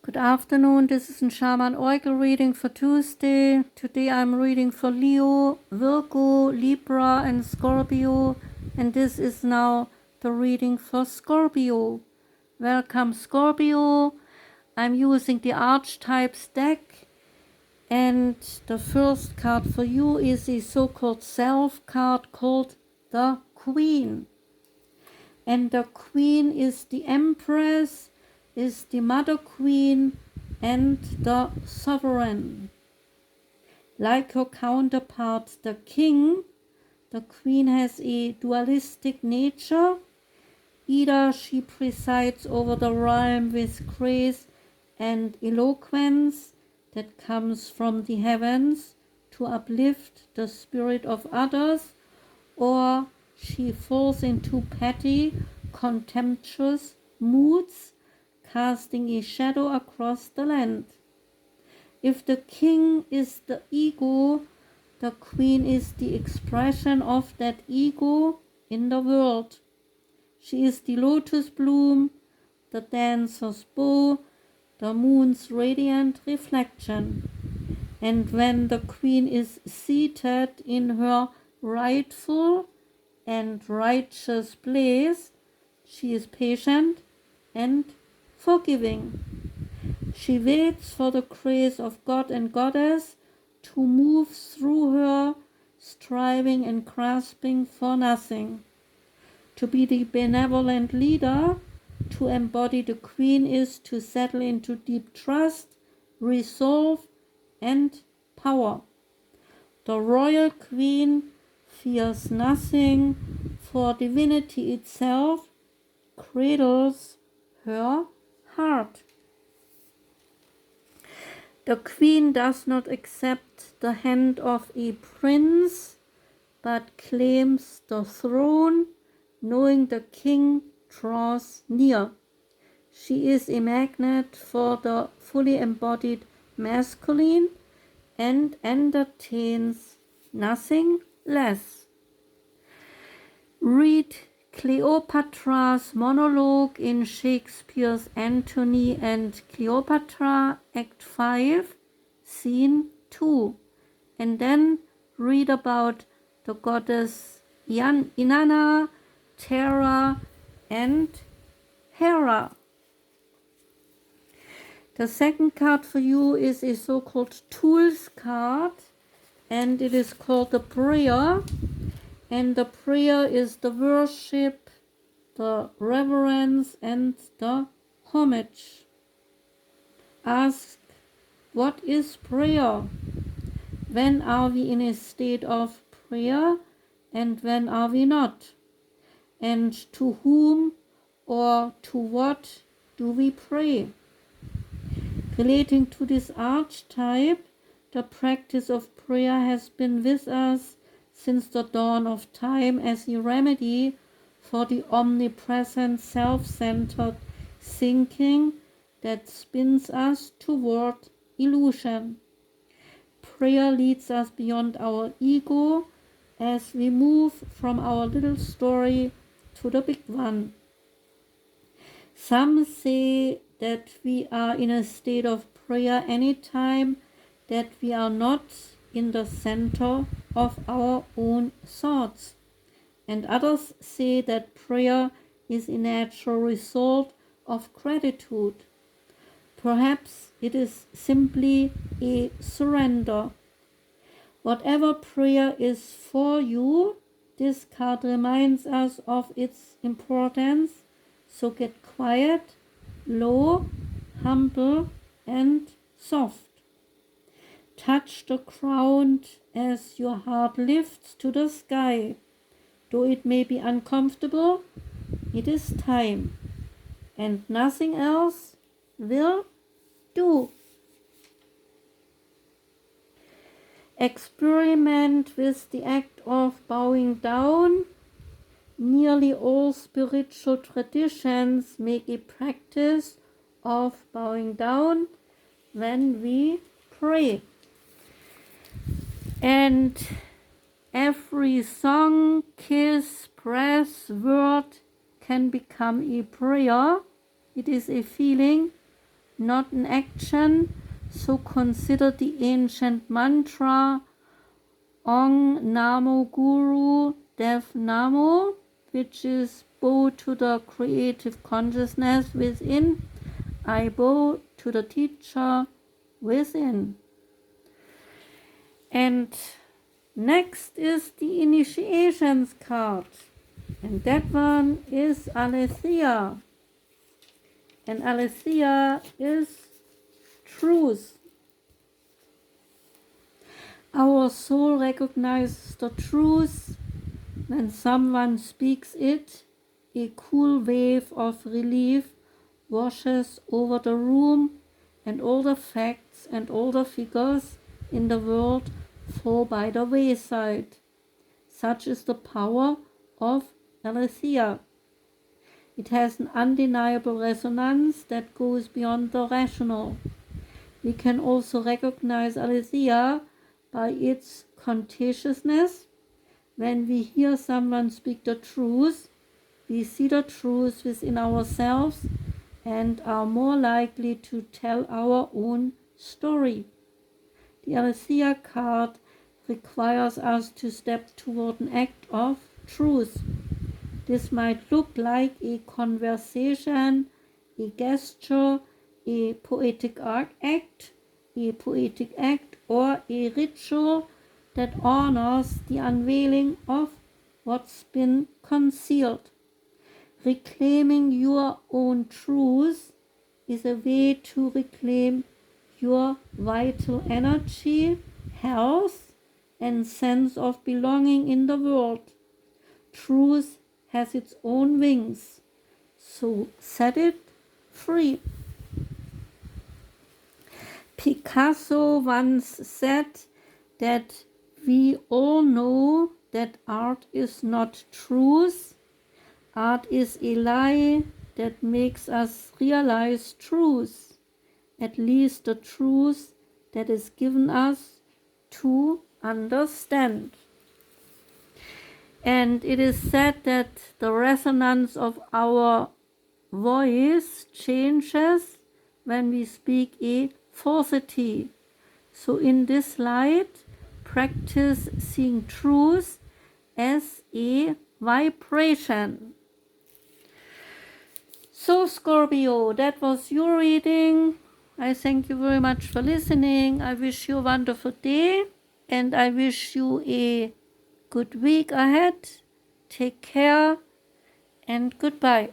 Good afternoon, this is a Shaman Oracle reading for Tuesday. Today I'm reading for Leo, Virgo, Libra and Scorpio, and this is now the reading for Scorpio. Welcome Scorpio. I'm using the Archetypes deck, and the first card for you is a so-called Self card called the Queen. And the Queen is the Empress, is the Mother Queen and the Sovereign. Like her counterpart, the King, the Queen has a dualistic nature. Either she presides over the realm with grace and eloquence that comes from the heavens to uplift the spirit of others, or she falls into petty, contemptuous moods, casting a shadow across the land. If the King is the ego, the Queen is the expression of that ego in the world. She is the lotus bloom, the dancer's bow, the moon's radiant reflection. And when the Queen is seated in her rightful and righteous place, she is patient and forgiving. She waits for the grace of God and Goddess to move through her, striving and grasping for nothing. To be the benevolent leader, to embody the Queen, is to settle into deep trust, resolve, and power. The royal Queen fears nothing, for divinity itself cradles her heart. The Queen does not accept the hand of a prince, but claims the throne, knowing the King draws near. She is a magnet for the fully embodied masculine and entertains nothing less. Read Cleopatra's monologue in Shakespeare's Antony and Cleopatra, Act 5, Scene 2, and then read about the goddess Inanna, Terra, and Hera. The second card for you is a so-called Tools card, and it is called the Prayer. And the prayer is the worship, the reverence, and the homage. Ask, what is prayer? When are we in a state of prayer, and when are we not? And to whom or to what do we pray? Relating to this archetype, the practice of prayer has been with us since the dawn of time as a remedy for the omnipresent self-centered thinking that spins us toward illusion. Prayer leads us beyond our ego as we move from our little story to the big one. Some say that we are in a state of prayer anytime that we are not in the center of our own thoughts. And others say that prayer is a natural result of gratitude. Perhaps it is simply a surrender. Whatever prayer is for you, this card reminds us of its importance. So get quiet, low, humble, and soft. Touch the ground as your heart lifts to the sky. Though it may be uncomfortable, it is time, and nothing else will do. Experiment with the act of bowing down. Nearly all spiritual traditions make a practice of bowing down when we pray. And every song, kiss, breath, word can become a prayer. It is a feeling not an action. So consider the ancient mantra Ong Namo Guru Dev Namo, which is bow to the creative consciousness within. I bow to the teacher within. And next is the initiations card. And that one is Aletheia. And Aletheia is truth. Our soul recognizes the truth when someone speaks it. A cool wave of relief washes over the room, and all the facts and all the figures in the world fall by the wayside. Such is the power of Aletheia. It has an undeniable resonance that goes beyond the rational. We can also recognize Aletheia by its contagiousness. When we hear someone speak the truth, we see the truth within ourselves and are more likely to tell our own story. The Aletheia card requires us to step toward an act of truth. This might look like a conversation, a gesture, a poetic act, or a ritual that honors the unveiling of what's been concealed. Reclaiming your own truth is a way to reclaim your vital energy, health, and sense of belonging in the world. Truth has its own wings, so set it free. Picasso once said that we all know that art is not truth. Art is a lie that makes us realize truth, at least the truth that is given us to understand. And it is said that the resonance of our voice changes when we speak a falsity. So in this light, practice seeing truth as a vibration. So Scorpio, that was your reading. I thank you very much for listening. I wish you a wonderful day, and I wish you a good week ahead. Take care and goodbye.